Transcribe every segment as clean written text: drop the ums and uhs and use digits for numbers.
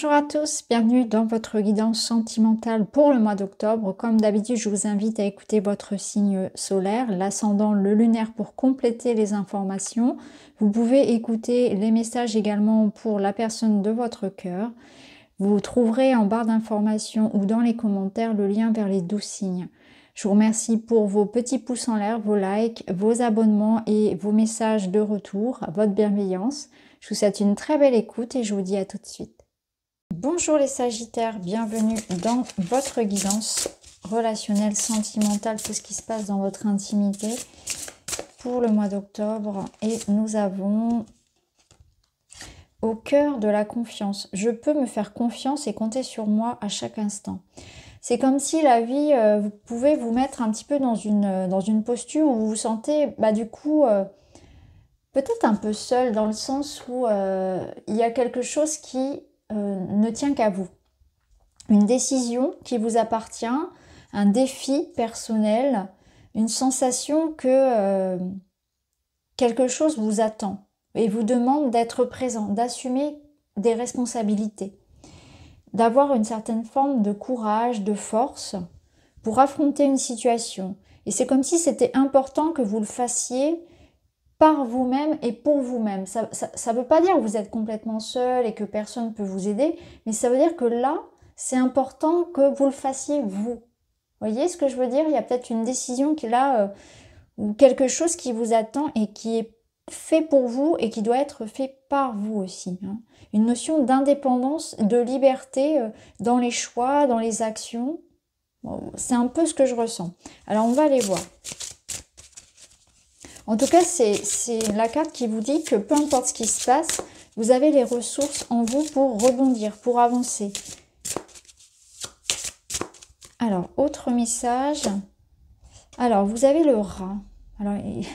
Bonjour à tous, bienvenue dans votre guidance sentimentale pour le mois d'octobre. Comme d'habitude, je vous invite à écouter votre signe solaire, l'ascendant, le lunaire pour compléter les informations. Vous pouvez écouter les messages également pour la personne de votre cœur. Vous trouverez en barre d'informations ou dans les commentaires le lien vers les 12 signes. Je vous remercie pour vos petits pouces en l'air, vos likes, vos abonnements et vos messages de retour, votre bienveillance. Je vous souhaite une très belle écoute et je vous dis à tout de suite. Bonjour les Sagittaires, bienvenue dans votre guidance relationnelle, sentimentale, tout ce qui se passe dans votre intimité pour le mois d'octobre. Et nous avons au cœur de la confiance. Je peux me faire confiance et compter sur moi à chaque instant. C'est comme si la vie, vous pouvez vous mettre un petit peu dans une posture où vous vous sentez du coup peut-être un peu seul, dans le sens où il y a quelque chose qui ne tient qu'à vous. Une décision qui vous appartient, un défi personnel, une sensation que quelque chose vous attend et vous demande d'être présent, d'assumer des responsabilités, d'avoir une certaine forme de courage, de force pour affronter une situation. Et c'est comme si c'était important que vous le fassiez par vous-même et pour vous-même. Ça ne veut pas dire que vous êtes complètement seul et que personne ne peut vous aider, mais ça veut dire que là, c'est important que vous le fassiez vous. Vous voyez ce que je veux dire? Il y a peut-être une décision qui est là, ou quelque chose qui vous attend et qui est fait pour vous et qui doit être fait par vous aussi. Une notion d'indépendance, de liberté dans les choix, dans les actions. Bon, c'est un peu ce que je ressens. Alors, on va aller voir. En tout cas, c'est la carte qui vous dit que peu importe ce qui se passe, vous avez les ressources en vous pour rebondir, pour avancer. Alors, autre message. Alors, vous avez le rat. Alors, il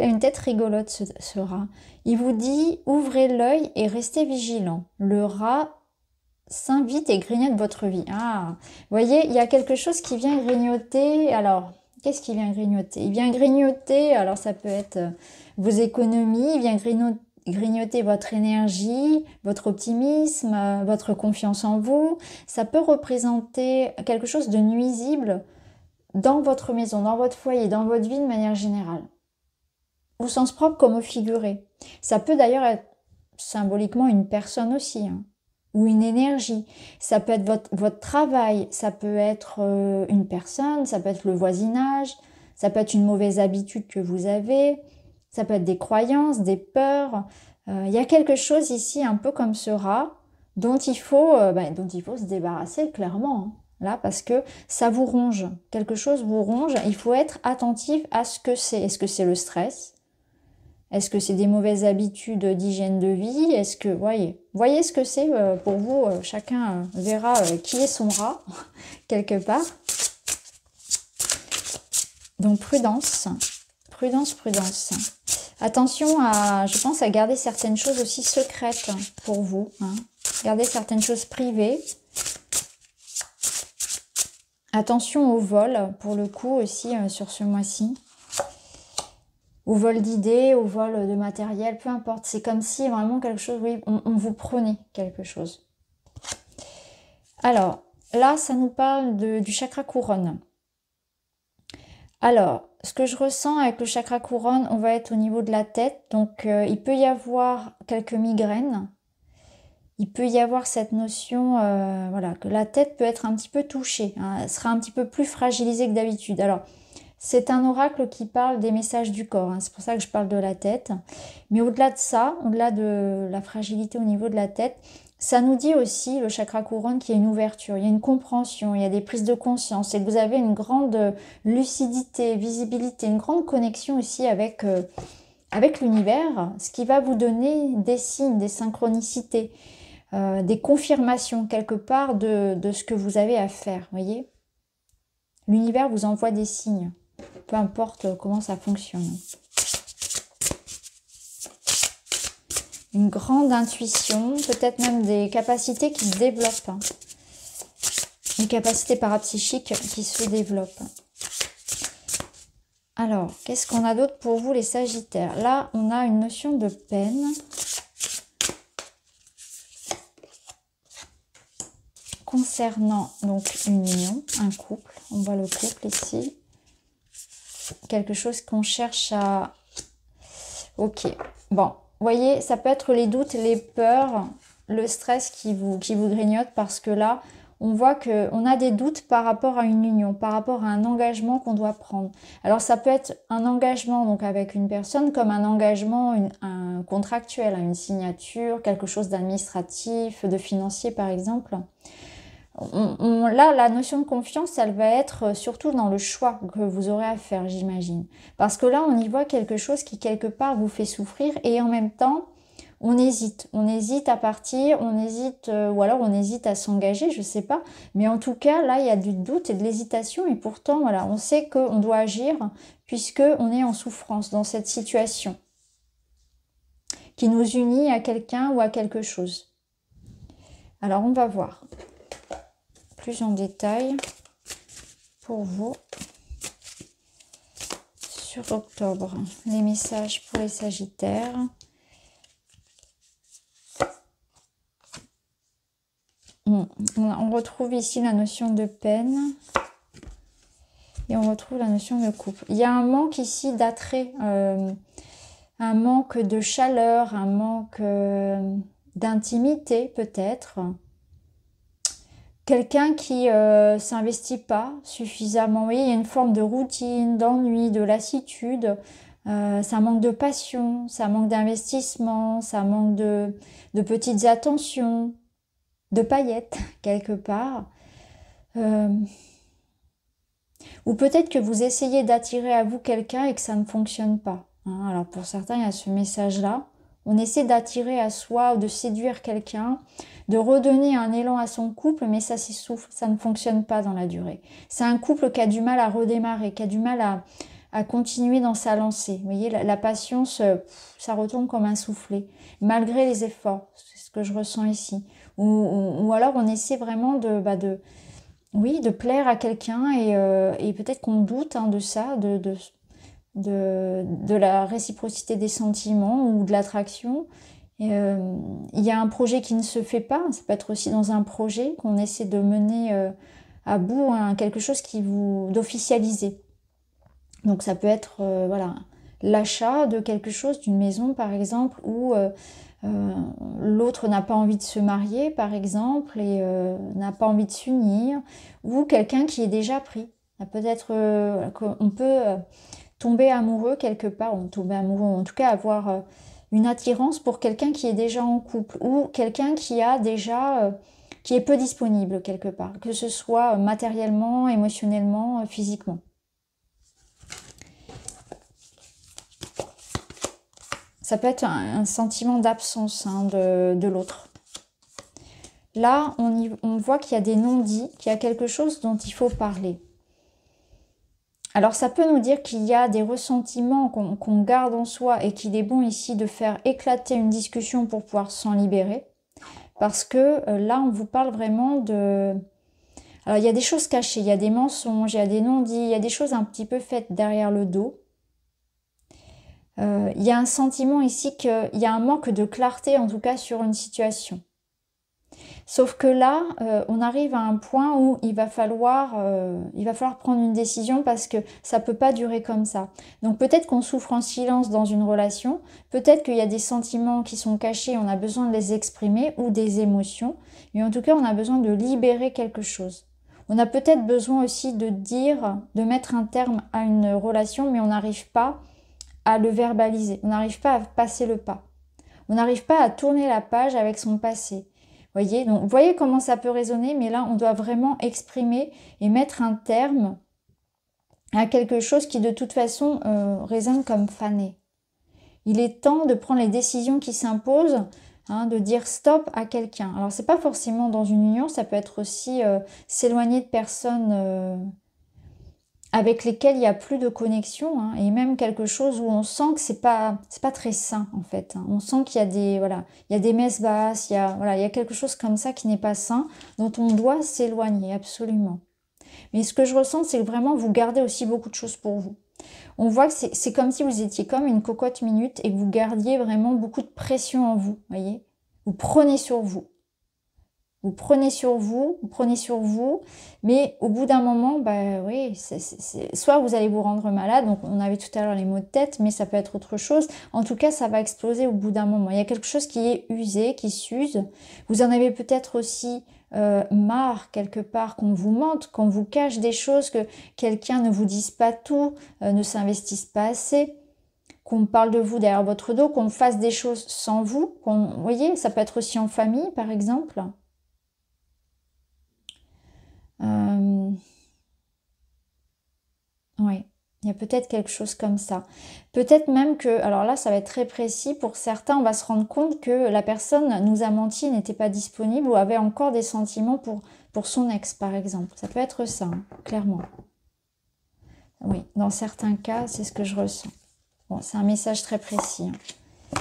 a une tête rigolote, ce rat. Il vous dit, ouvrez l'œil et restez vigilant. Le rat s'invite et grignote votre vie. Ah, vous voyez, il y a quelque chose qui vient grignoter. Alors, qu'est-ce qui vient grignoter? Il vient grignoter, alors ça peut être vos économies, il vient grignoter votre énergie, votre optimisme, votre confiance en vous. Ça peut représenter quelque chose de nuisible dans votre maison, dans votre foyer, dans votre vie de manière générale. Au sens propre comme au figuré. Ça peut d'ailleurs être symboliquement une personne aussi, ou une énergie. Ça peut être votre travail, ça peut être une personne, ça peut être le voisinage, ça peut être une mauvaise habitude que vous avez, ça peut être des croyances, des peurs. Il y a quelque chose ici, un peu comme ce rat, dont il faut se débarrasser clairement. Là, parce que ça vous ronge. Quelque chose vous ronge. Il faut être attentif à ce que c'est. Est-ce que c'est le stress ? Est-ce que c'est des mauvaises habitudes d'hygiène de vie? Est-ce que, voyez ce que c'est pour vous, chacun verra qui est son rat, quelque part. Donc prudence, prudence, prudence. Attention je pense à garder certaines choses aussi secrètes pour vous. Garder certaines choses privées. Attention au vol, pour le coup aussi, sur ce mois-ci. Au vol d'idées, au vol de matériel, peu importe. C'est comme si vraiment quelque chose, oui, on vous prenait quelque chose. Alors, là, ça nous parle du chakra couronne. Alors, ce que je ressens avec le chakra couronne, on va être au niveau de la tête. Donc, il peut y avoir quelques migraines. Il peut y avoir cette notion, que la tête peut être un petit peu touchée. Elle sera un petit peu plus fragilisée que d'habitude. Alors, c'est un oracle qui parle des messages du corps, c'est pour ça que je parle de la tête. Mais au-delà de ça, au-delà de la fragilité au niveau de la tête, ça nous dit aussi, le chakra couronne, qu'il y a une ouverture, il y a une compréhension, il y a des prises de conscience et que vous avez une grande lucidité, visibilité, une grande connexion aussi avec l'univers, ce qui va vous donner des signes, des synchronicités, des confirmations quelque part de ce que vous avez à faire, voyez ? L'univers vous envoie des signes. Peu importe comment ça fonctionne. Une grande intuition, peut-être même des capacités qui se développent. Des capacités parapsychiques qui se développent. Alors, qu'est-ce qu'on a d'autre pour vous les Sagittaires? Là, on a une notion de peine. concernant donc une union, un couple, on voit le couple ici, quelque chose qu'on cherche à... Ok, bon, vous voyez, ça peut être les doutes, les peurs, le stress qui vous grignote parce que là, on voit qu'on a des doutes par rapport à une union, par rapport à un engagement qu'on doit prendre. Alors ça peut être un engagement donc avec une personne comme un engagement un contractuel, une signature, quelque chose d'administratif, de financier par exemple. Là, la notion de confiance, elle va être surtout dans le choix que vous aurez à faire, j'imagine. Parce que là, on y voit quelque chose qui, quelque part, vous fait souffrir et en même temps, on hésite. On hésite à partir, on hésite, ou alors on hésite à s'engager, je sais pas. Mais en tout cas, là, il y a du doute et de l'hésitation et pourtant, voilà, on sait qu'on doit agir puisque on est en souffrance dans cette situation qui nous unit à quelqu'un ou à quelque chose. Alors, on va voir plus en détail pour vous sur octobre. Les messages pour les Sagittaires. On retrouve ici la notion de peine et on retrouve la notion de couple. Il y a un manque ici d'attrait, un manque de chaleur, un manque d'intimité peut-être. Quelqu'un qui s'investit pas suffisamment. Oui, il y a une forme de routine, d'ennui, de lassitude. Ça manque de passion, ça manque d'investissement, ça manque de petites attentions, de paillettes quelque part. Ou peut-être que vous essayez d'attirer à vous quelqu'un et que ça ne fonctionne pas. Hein. Alors pour certains, il y a ce message-là. On essaie d'attirer à soi ou de séduire quelqu'un, de redonner un élan à son couple, mais ça s'essouffle, ça ne fonctionne pas dans la durée. C'est un couple qui a du mal à redémarrer, qui a du mal à continuer dans sa lancée. Vous voyez, la passion, ça retombe comme un soufflet, malgré les efforts. C'est ce que je ressens ici. Ou alors on essaie vraiment de plaire à quelqu'un et peut-être qu'on doute de ça, de la réciprocité des sentiments ou de l'attraction. Il y a un projet qui ne se fait pas, ça peut être aussi dans un projet qu'on essaie de mener à bout, quelque chose d'officialiser. Donc ça peut être l'achat de quelque chose, d'une maison par exemple, où l'autre n'a pas envie de se marier par exemple et n'a pas envie de s'unir, ou quelqu'un qui est déjà pris. Peut-être qu'on peut tomber amoureux quelque part, ou tomber amoureux, en tout cas avoir une attirance pour quelqu'un qui est déjà en couple, ou quelqu'un qui a déjà qui est peu disponible quelque part, que ce soit matériellement, émotionnellement, physiquement. Ça peut être un sentiment d'absence de l'autre. Là, on voit qu'il y a des non-dits, qu'il y a quelque chose dont il faut parler. Alors, ça peut nous dire qu'il y a des ressentiments qu'on garde en soi et qu'il est bon ici de faire éclater une discussion pour pouvoir s'en libérer. Parce que là, on vous parle vraiment de... Alors, il y a des choses cachées, il y a des mensonges, il y a des non-dits, il y a des choses un petit peu faites derrière le dos. Il y a un sentiment ici qu'il y a un manque de clarté, en tout cas, sur une situation. Sauf que là, on arrive à un point où il va falloir prendre une décision parce que ça peut pas durer comme ça. Donc peut-être qu'on souffre en silence dans une relation, peut-être qu'il y a des sentiments qui sont cachés, on a besoin de les exprimer, ou des émotions, mais en tout cas, on a besoin de libérer quelque chose. On a peut-être besoin aussi de mettre un terme à une relation, mais on n'arrive pas à le verbaliser, on n'arrive pas à passer le pas. On n'arrive pas à tourner la page avec son passé. Voyez, donc vous voyez comment ça peut résonner, mais là on doit vraiment exprimer et mettre un terme à quelque chose qui de toute façon résonne comme fané. Il est temps de prendre les décisions qui s'imposent, de dire stop à quelqu'un. Alors c'est pas forcément dans une union, ça peut être aussi s'éloigner de personnes avec lesquelles il n'y a plus de connexion, et même quelque chose où on sent que c'est pas très sain en fait. On sent qu'il y a des messes basses, il y a quelque chose comme ça qui n'est pas sain, dont on doit s'éloigner absolument. Mais ce que je ressens, c'est que vraiment vous gardez aussi beaucoup de choses pour vous. On voit que c'est comme si vous étiez comme une cocotte minute et que vous gardiez vraiment beaucoup de pression en vous, voyez. Vous prenez sur vous. Vous prenez sur vous, mais au bout d'un moment, bah oui, soit vous allez vous rendre malade, donc on avait tout à l'heure les maux de tête, mais ça peut être autre chose. En tout cas, ça va exploser au bout d'un moment. Il y a quelque chose qui est usé, qui s'use. Vous en avez peut-être aussi marre quelque part qu'on vous mente, qu'on vous cache des choses, que quelqu'un ne vous dise pas tout, ne s'investisse pas assez, qu'on parle de vous derrière votre dos, qu'on fasse des choses sans vous. Vous voyez, ça peut être aussi en famille, par exemple. Oui, il y a peut-être quelque chose comme ça. Peut-être même que, alors là, ça va être très précis, pour certains, on va se rendre compte que la personne nous a menti, n'était pas disponible ou avait encore des sentiments pour son ex, par exemple. Ça peut être ça, hein, clairement. Oui, dans certains cas, c'est ce que je ressens. Bon, c'est un message très précis. Hein.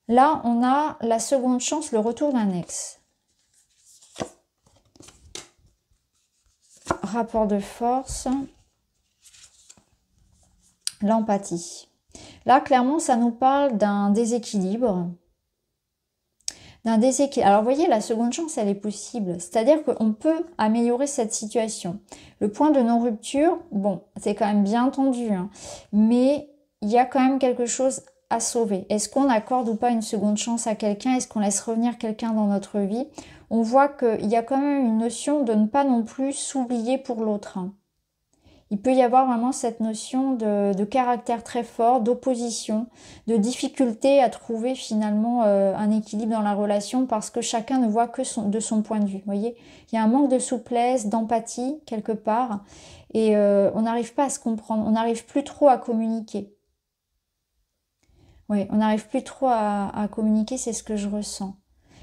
Là, on a la seconde chance, le retour d'un ex. Rapport de force. L'empathie. Là, clairement, ça nous parle d'un déséquilibre. Alors, vous voyez, la seconde chance, elle est possible. C'est-à-dire qu'on peut améliorer cette situation. Le point de non-rupture, bon, c'est quand même bien tendu, hein, mais il y a quand même quelque chose à sauver. Est-ce qu'on accorde ou pas une seconde chance à quelqu'un? Est-ce qu'on laisse revenir quelqu'un dans notre vie? On voit qu'il y a quand même une notion de ne pas non plus s'oublier pour l'autre. Hein. Il peut y avoir vraiment cette notion de caractère très fort, d'opposition, de difficulté à trouver finalement un équilibre dans la relation parce que chacun ne voit que de son point de vue. Vous voyez, il y a un manque de souplesse, d'empathie quelque part et on n'arrive pas à se comprendre, on n'arrive plus trop à communiquer. Oui, on n'arrive plus trop à communiquer, c'est ce que je ressens.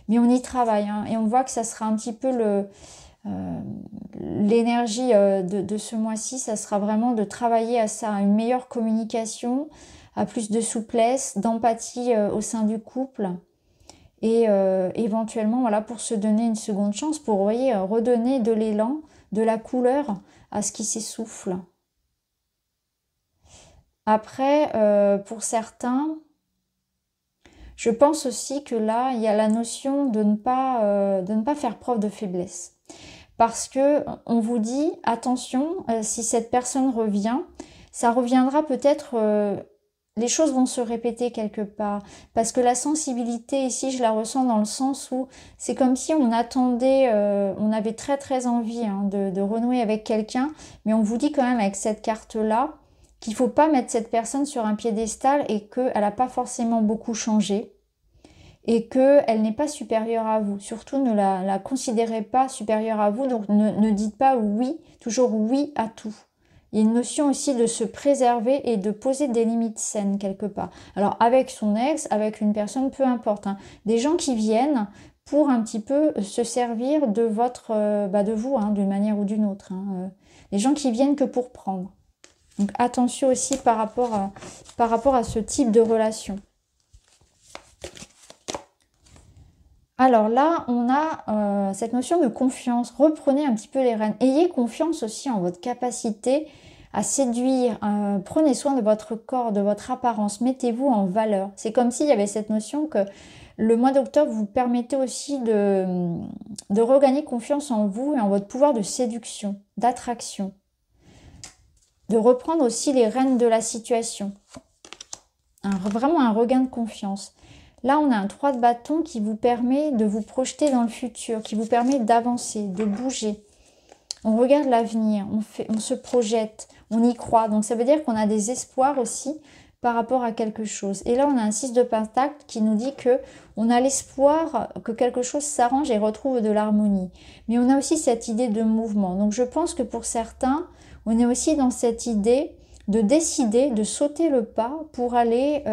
Mais on y travaille hein, et on voit que ça sera un petit peu l'énergie de ce mois-ci, ça sera vraiment de travailler à ça, à une meilleure communication, à plus de souplesse, d'empathie au sein du couple et éventuellement voilà, pour se donner une seconde chance, pour vous voyez, redonner de l'élan, de la couleur à ce qui s'essouffle. Après, pour certains, je pense aussi que là, il y a la notion de ne pas faire preuve de faiblesse. Parce que on vous dit, attention, si cette personne revient, ça reviendra peut-être, les choses vont se répéter quelque part. Parce que la sensibilité ici, je la ressens dans le sens où c'est comme si on attendait, on avait très très envie hein, de renouer avec quelqu'un, mais on vous dit quand même avec cette carte-là qu'il ne faut pas mettre cette personne sur un piédestal et qu'elle n'a pas forcément beaucoup changé et qu'elle n'est pas supérieure à vous. Surtout, ne la considérez pas supérieure à vous, donc ne dites pas oui, toujours oui à tout. Il y a une notion aussi de se préserver et de poser des limites saines quelque part. Alors avec son ex, avec une personne, peu importe. Hein. Des gens qui viennent pour un petit peu se servir de de vous, hein, d'une manière ou d'une autre. Hein. Des gens qui viennent que pour prendre. Donc attention aussi par rapport à ce type de relation. Alors là, on a cette notion de confiance. Reprenez un petit peu les rênes. Ayez confiance aussi en votre capacité à séduire. Prenez soin de votre corps, de votre apparence. Mettez-vous en valeur. C'est comme s'il y avait cette notion que le mois d'octobre vous permettait aussi de regagner confiance en vous et en votre pouvoir de séduction, d'attraction. De reprendre aussi les rênes de la situation. Vraiment un regain de confiance. Là, on a un 3 de bâton qui vous permet de vous projeter dans le futur, qui vous permet d'avancer, de bouger. On regarde l'avenir, on se projette, on y croit. Donc ça veut dire qu'on a des espoirs aussi par rapport à quelque chose. Et là, on a un 6 de pentacle qui nous dit que on a l'espoir que quelque chose s'arrange et retrouve de l'harmonie. Mais on a aussi cette idée de mouvement. Donc je pense que pour certains, on est aussi dans cette idée de décider, de sauter le pas pour aller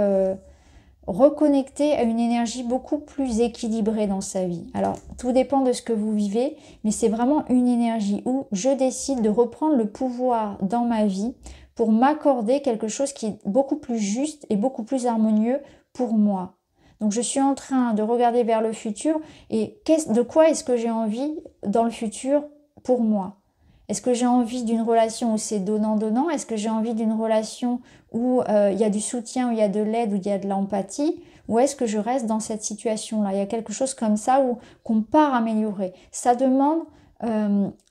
reconnecter à une énergie beaucoup plus équilibrée dans sa vie. Alors, tout dépend de ce que vous vivez, mais c'est vraiment une énergie où je décide de reprendre le pouvoir dans ma vie pour m'accorder quelque chose qui est beaucoup plus juste et beaucoup plus harmonieux pour moi. Donc, je suis en train de regarder vers le futur et de quoi est-ce que j'ai envie dans le futur pour moi? Est-ce que j'ai envie d'une relation où c'est donnant-donnant? Est-ce que j'ai envie d'une relation où il y a du soutien, où il y a de l'aide, où il y a de l'empathie? Ou est-ce que je reste dans cette situation-là? Il y a quelque chose comme ça où qu'on part améliorer. Ça demande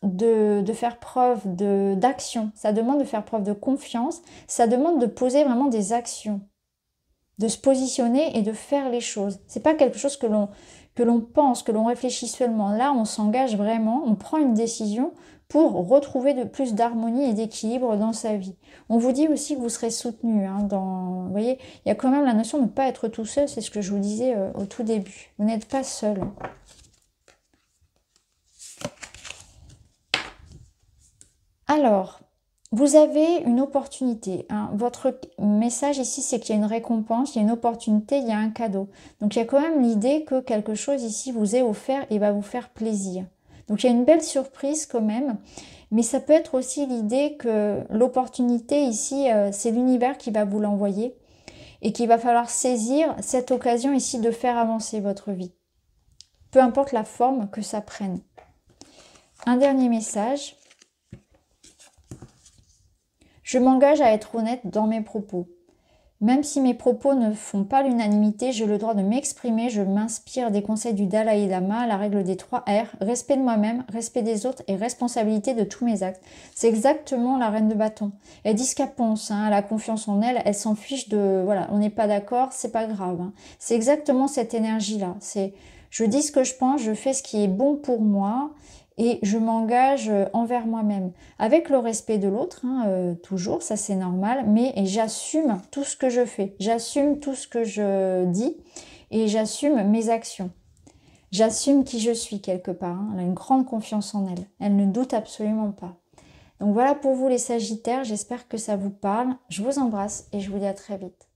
de faire preuve d'action, ça demande de faire preuve de confiance, ça demande de poser vraiment des actions, de se positionner et de faire les choses. C'est pas quelque chose que l'on pense, que l'on réfléchit seulement. Là, on s'engage vraiment, on prend une décision pour retrouver de plus d'harmonie et d'équilibre dans sa vie. On vous dit aussi que vous serez soutenu. Vous voyez, il y a quand même la notion de ne pas être tout seul, c'est ce que je vous disais au tout début. Vous n'êtes pas seul. Alors, vous avez une opportunité. Votre message ici, c'est qu'il y a une récompense, il y a une opportunité, il y a un cadeau. Donc, il y a quand même l'idée que quelque chose ici vous est offert et va vous faire plaisir. Donc, il y a une belle surprise quand même. Mais ça peut être aussi l'idée que l'opportunité ici, c'est l'univers qui va vous l'envoyer et qu'il va falloir saisir cette occasion ici de faire avancer votre vie. Peu importe la forme que ça prenne. Un dernier message. Je m'engage à être honnête dans mes propos. Même si mes propos ne font pas l'unanimité, j'ai le droit de m'exprimer, je m'inspire des conseils du Dalai Lama, la règle des 3 R, respect de moi-même, respect des autres et responsabilité de tous mes actes. C'est exactement la reine de bâton. Elle dit ce qu'elle pense, elle a confiance en elle, elle s'en fiche de, voilà, on n'est pas d'accord, c'est pas grave. C'est exactement cette énergie-là. C'est, je dis ce que je pense, je fais ce qui est bon pour moi, et je m'engage envers moi-même, avec le respect de l'autre, toujours, ça c'est normal, mais j'assume tout ce que je fais, j'assume tout ce que je dis, et j'assume mes actions. J'assume qui je suis quelque part, elle a une grande confiance en elle, elle ne doute absolument pas. Donc voilà pour vous les Sagittaires, j'espère que ça vous parle, je vous embrasse et je vous dis à très vite.